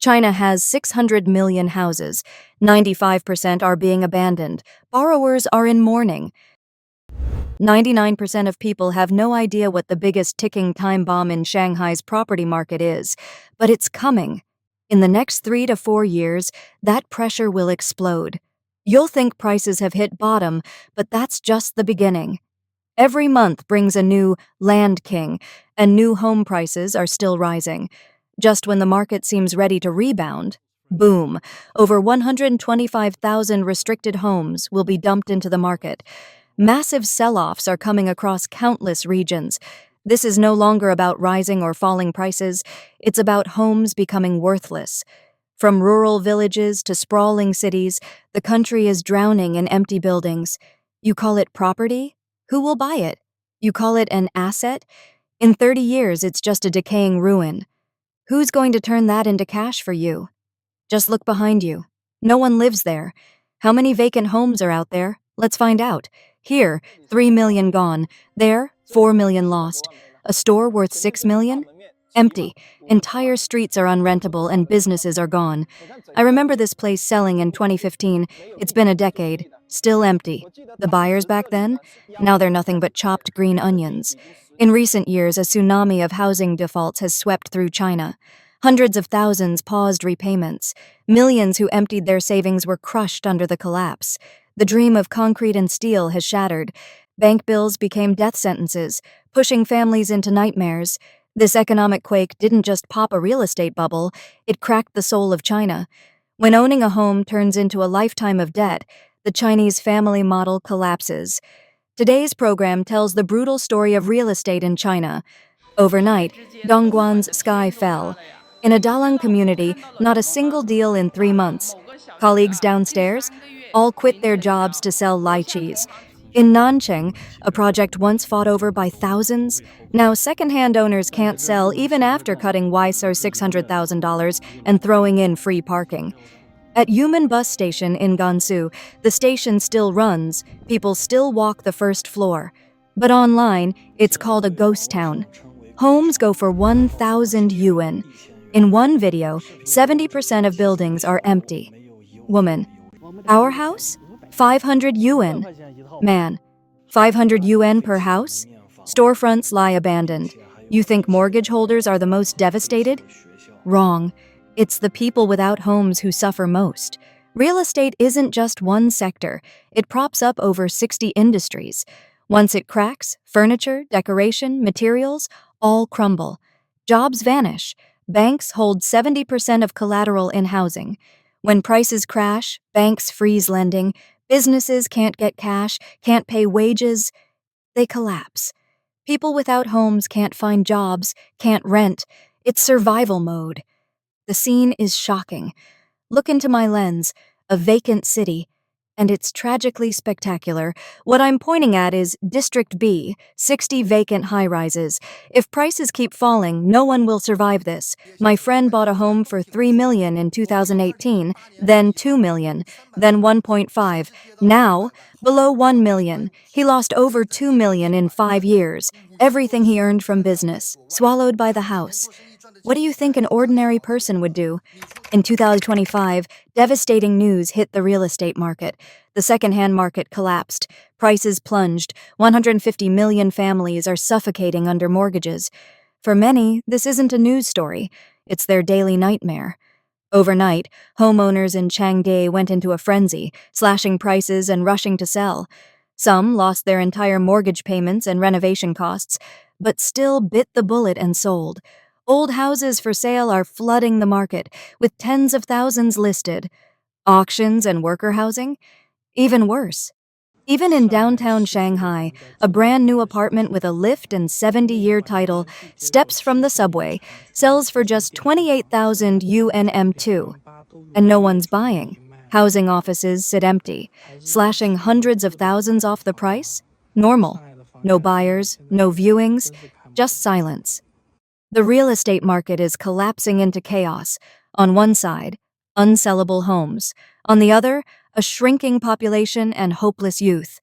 China has 600 million houses. 95% are being abandoned. Borrowers are in mourning. 99% of people have no idea what the biggest ticking time bomb in Shanghai's property market is, but it's coming. In the next 3 to 4 years, that pressure will explode. You'll think prices have hit bottom, but that's just the beginning. Every month brings a new land king, and new home prices are still rising. Just when the market seems ready to rebound, boom, over 125,000 restricted homes will be dumped into the market. Massive sell-offs are coming across countless regions. This is no longer about rising or falling prices, it's about homes becoming worthless. From rural villages to sprawling cities, the country is drowning in empty buildings. You call it property? Who will buy it? You call it an asset? In 30 years, it's just a decaying ruin. Who's going to turn that into cash for you? Just look behind you. No one lives there. How many vacant homes are out there? Let's find out. Here, 3 million gone. There, 4 million lost. A store worth 6 million? Empty. Entire streets are unrentable and businesses are gone. I remember this place selling in 2015. It's been a decade. Still empty. The buyers back then? Now they're nothing but chopped green onions. In recent years, a tsunami of housing defaults has swept through China. Hundreds of thousands paused repayments. Millions who emptied their savings were crushed under the collapse. The dream of concrete and steel has shattered. Bank bills became death sentences, pushing families into nightmares. This economic quake didn't just pop a real estate bubble, it cracked the soul of China. When owning a home turns into a lifetime of debt, the Chinese family model collapses. Today's program tells the brutal story of real estate in China. Overnight, Dongguan's sky fell. In a Dalang community, not a single deal in 3 months. Colleagues downstairs all quit their jobs to sell lychees. In Nancheng, a project once fought over by thousands, now second-hand owners can't sell even after cutting Weiser $600,000 and throwing in free parking. At Yumen bus station in Gansu, the station still runs, people still walk the first floor. But online, it's called a ghost town. Homes go for 1,000 yuan. In one video, 70% of buildings are empty. Woman: our house? 500 yuan. Man: 500 yuan per house? Storefronts lie abandoned. You think mortgage holders are the most devastated? Wrong. It's the people without homes who suffer most. Real estate isn't just one sector. It props up over 60 industries. Once it cracks, furniture, decoration, materials, all crumble. Jobs vanish. Banks hold 70% of collateral in housing. When prices crash, banks freeze lending. Businesses can't get cash, can't pay wages. They collapse. People without homes can't find jobs, can't rent. It's survival mode. The scene is shocking. Look into my lens, a vacant city, and it's tragically spectacular. What I'm pointing at is District B, 60 vacant high-rises. If prices keep falling, no one will survive this. My friend bought a home for $3 million in 2018, then $2 million, then $1.5. Now, below $1 million. He lost over $2 million in 5 years. Everything he earned from business, swallowed by the house. What do you think an ordinary person would do? In 2025, devastating news hit the real estate market. The second-hand market collapsed. Prices plunged. 150 million families are suffocating under mortgages. For many, this isn't a news story. It's their daily nightmare. Overnight, homeowners in Changde went into a frenzy, slashing prices and rushing to sell. Some lost their entire mortgage payments and renovation costs, but still bit the bullet and sold. Old houses for sale are flooding the market, with tens of thousands listed. Auctions and worker housing? Even worse. Even in downtown Shanghai, a brand new apartment with a lift and 70-year title, steps from the subway, sells for just 28,000 UNM2. And no one's buying. Housing offices sit empty, slashing hundreds of thousands off the price? Normal. No buyers, no viewings, just silence. The real estate market is collapsing into chaos. On one side, unsellable homes. On the other, a shrinking population and hopeless youth.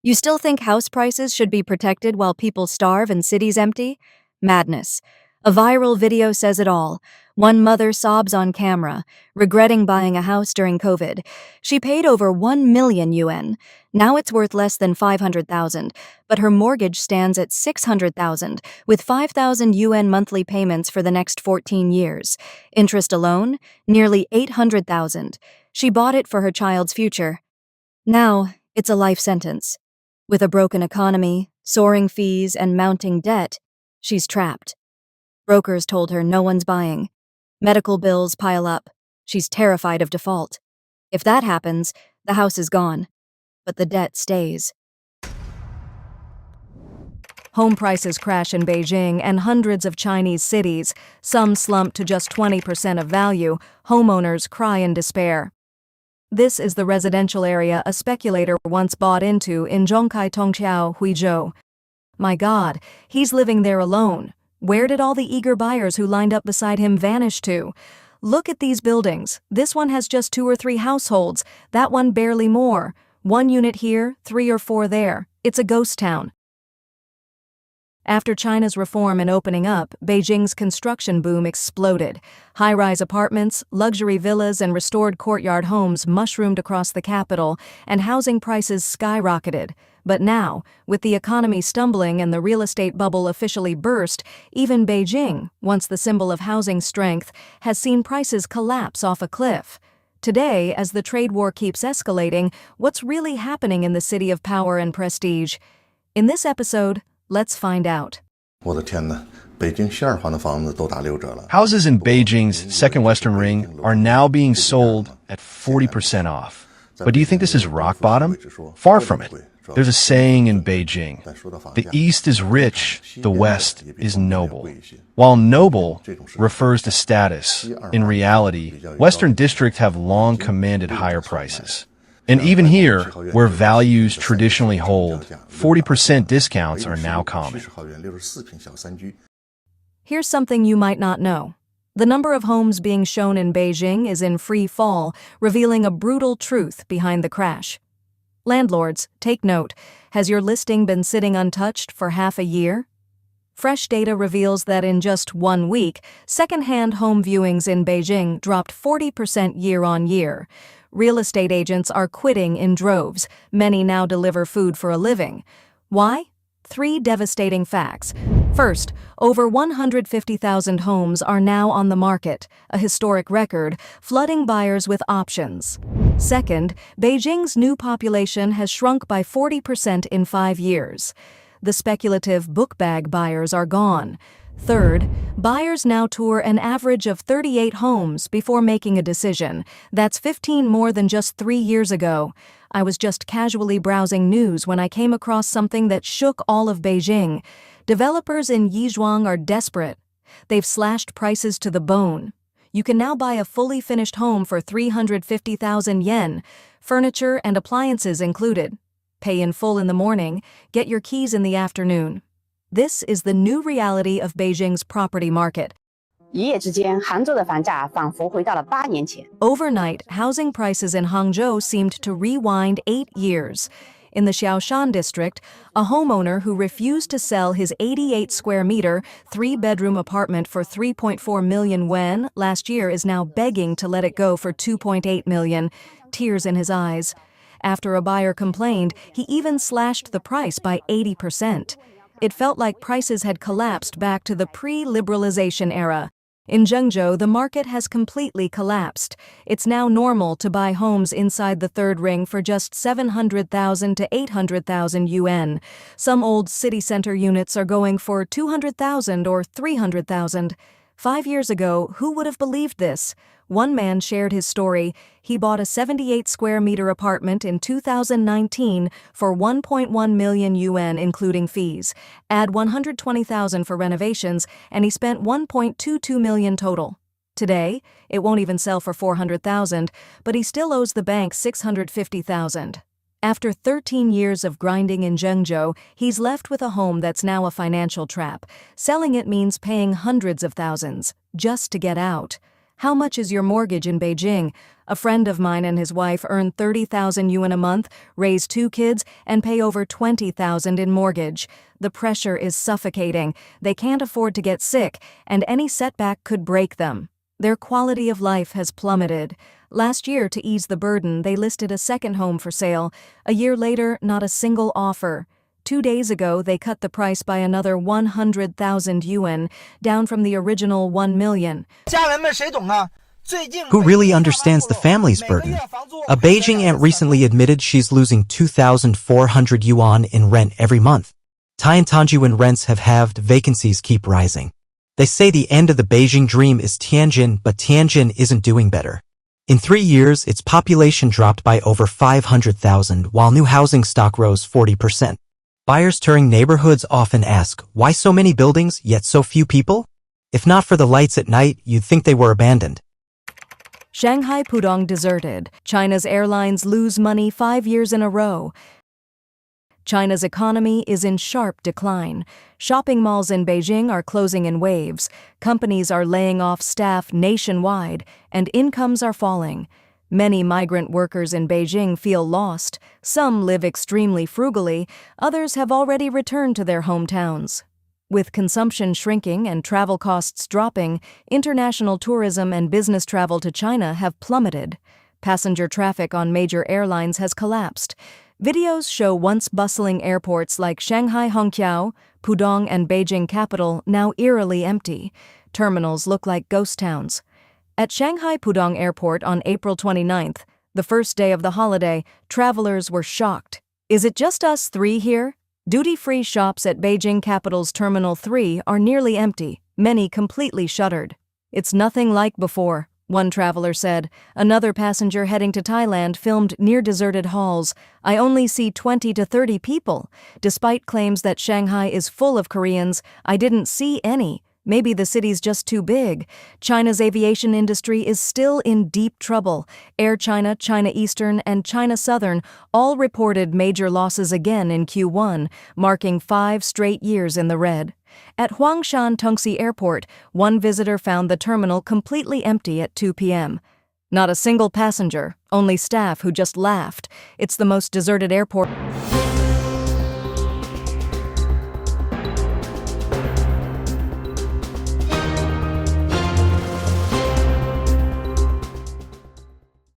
You still think house prices should be protected while people starve and cities empty? Madness. A viral video says it all. One mother sobs on camera, regretting buying a house during COVID. She paid over 1 million yuan. Now it's worth less than 500,000, but her mortgage stands at 600,000, with 5,000 yuan monthly payments for the next 14 years. Interest alone, nearly 800,000. She bought it for her child's future. Now, it's a life sentence. With a broken economy, soaring fees, and mounting debt, she's trapped. Brokers told her no one's buying. Medical bills pile up. She's terrified of default. If that happens, the house is gone. But the debt stays. Home prices crash in Beijing and hundreds of Chinese cities. Some slump to just 20% of value. Homeowners cry in despair. This is the residential area a speculator once bought into in Zhongkai Tongqiao, Huizhou. My God, he's living there alone. Where did all the eager buyers who lined up beside him vanish to? Look at these buildings. This one has just 2 or 3 households, that one barely more. 1 unit here, 3 or 4 there. It's a ghost town. After China's reform and opening up, Beijing's construction boom exploded. High-rise apartments, luxury villas, and restored courtyard homes mushroomed across the capital, and housing prices skyrocketed. But now, with the economy stumbling and the real estate bubble officially burst, even Beijing, once the symbol of housing strength, has seen prices collapse off a cliff. Today, as the trade war keeps escalating, what's really happening in the city of power and prestige? In this episode, let's find out. Houses in Beijing's Second Western Ring are now being sold at 40% off. But do you think this is rock bottom? Far from it. There's a saying in Beijing: the East is rich, the West is noble. While noble refers to status, in reality, Western districts have long commanded higher prices. And even here, where values traditionally hold, 40% discounts are now common. Here's something you might not know. The number of homes being shown in Beijing is in free fall, revealing a brutal truth behind the crash. Landlords, take note. Has your listing been sitting untouched for half a year? Fresh data reveals that in just 1 week, second-hand home viewings in Beijing dropped 40% year-on-year. Real estate agents are quitting in droves. Many now deliver food for a living. Why? 3 devastating facts. First, over 150,000 homes are now on the market, a historic record, flooding buyers with options. Second, Beijing's new population has shrunk by 40% in 5 years. The speculative book bag buyers are gone. Third, buyers now tour an average of 38 homes before making a decision. That's 15 more than just 3 years ago. I was just casually browsing news when I came across something that shook all of Beijing. Developers in Yizhuang are desperate. They've slashed prices to the bone. You can now buy a fully finished home for 350,000 yen, furniture and appliances included. Pay in full in the morning, get your keys in the afternoon. This is the new reality of Beijing's property market. Overnight, housing prices in Hangzhou seemed to rewind 8 years. In the Xi'an district, a homeowner who refused to sell his 88-square-meter, 3-bedroom apartment for 3.4 million yuan last year is now begging to let it go for 2.8 million, tears in his eyes. After a buyer complained, he even slashed the price by 80%. It felt like prices had collapsed back to the pre-liberalization era. In Zhengzhou, the market has completely collapsed. It's now normal to buy homes inside the third ring for just 700,000 to 800,000 yuan. Some old city center units are going for 200,000 or 300,000. 5 years ago, who would have believed this? One man shared his story. He bought a 78-square-meter apartment in 2019 for 1.1 million yuan including fees. Add 120,000 for renovations, and he spent 1.22 million total. Today, it won't even sell for 400,000, but he still owes the bank 650,000. After 13 years of grinding in Zhengzhou, he's left with a home that's now a financial trap. Selling it means paying hundreds of thousands just to get out. How much is your mortgage in Beijing? A friend of mine and his wife earn 30,000 yuan a month, raise 2 kids, and pay over 20,000 in mortgage. The pressure is suffocating. They can't afford to get sick, and any setback could break them. Their quality of life has plummeted. Last year, to ease the burden, they listed a second home for sale. A year later, not a single offer. 2 days ago, they cut the price by another 100,000 yuan, down from the original 1 million. Who really understands the family's burden? A Beijing aunt recently admitted she's losing 2,400 yuan in rent every month. Tai'an Tanjuan rents have halved, vacancies keep rising. They say the end of the Beijing dream is Tianjin, but Tianjin isn't doing better. In 3 years, its population dropped by over 500,000, while new housing stock rose 40%. Buyers touring neighborhoods often ask, why so many buildings, yet so few people? If not for the lights at night, you'd think they were abandoned. Shanghai Puong deserted. China's airlines lose money 5 years in a row. China's economy is in sharp decline. Shopping malls in Beijing are closing in waves. Companies are laying off staff nationwide, and incomes are falling. Many migrant workers in Beijing feel lost. Some live extremely frugally. Others have already returned to their hometowns. With consumption shrinking and travel costs dropping, international tourism and business travel to China have plummeted. Passenger traffic on major airlines has collapsed. Videos show once bustling airports like Shanghai Hongqiao, Pudong, and Beijing capital now eerily empty. Terminals look like ghost towns. At Shanghai Pudong Airport on April 29th, the first day of the holiday, travelers were shocked. Is it just us three here? Duty-free shops at Beijing Capital's Terminal 3 are nearly empty, many completely shuttered. It's nothing like before, one traveler said. Another passenger heading to Thailand filmed near deserted halls. I only see 20 to 30 people. Despite claims that Shanghai is full of Koreans, I didn't see any. Maybe the city's just too big. China's aviation industry is still in deep trouble. Air China, China Eastern, and China Southern all reported major losses again in Q1, marking 5 straight years in the red. At Huangshan Tongxi Airport, one visitor found the terminal completely empty at 2 p.m. Not a single passenger, only staff who just laughed. It's the most deserted airport.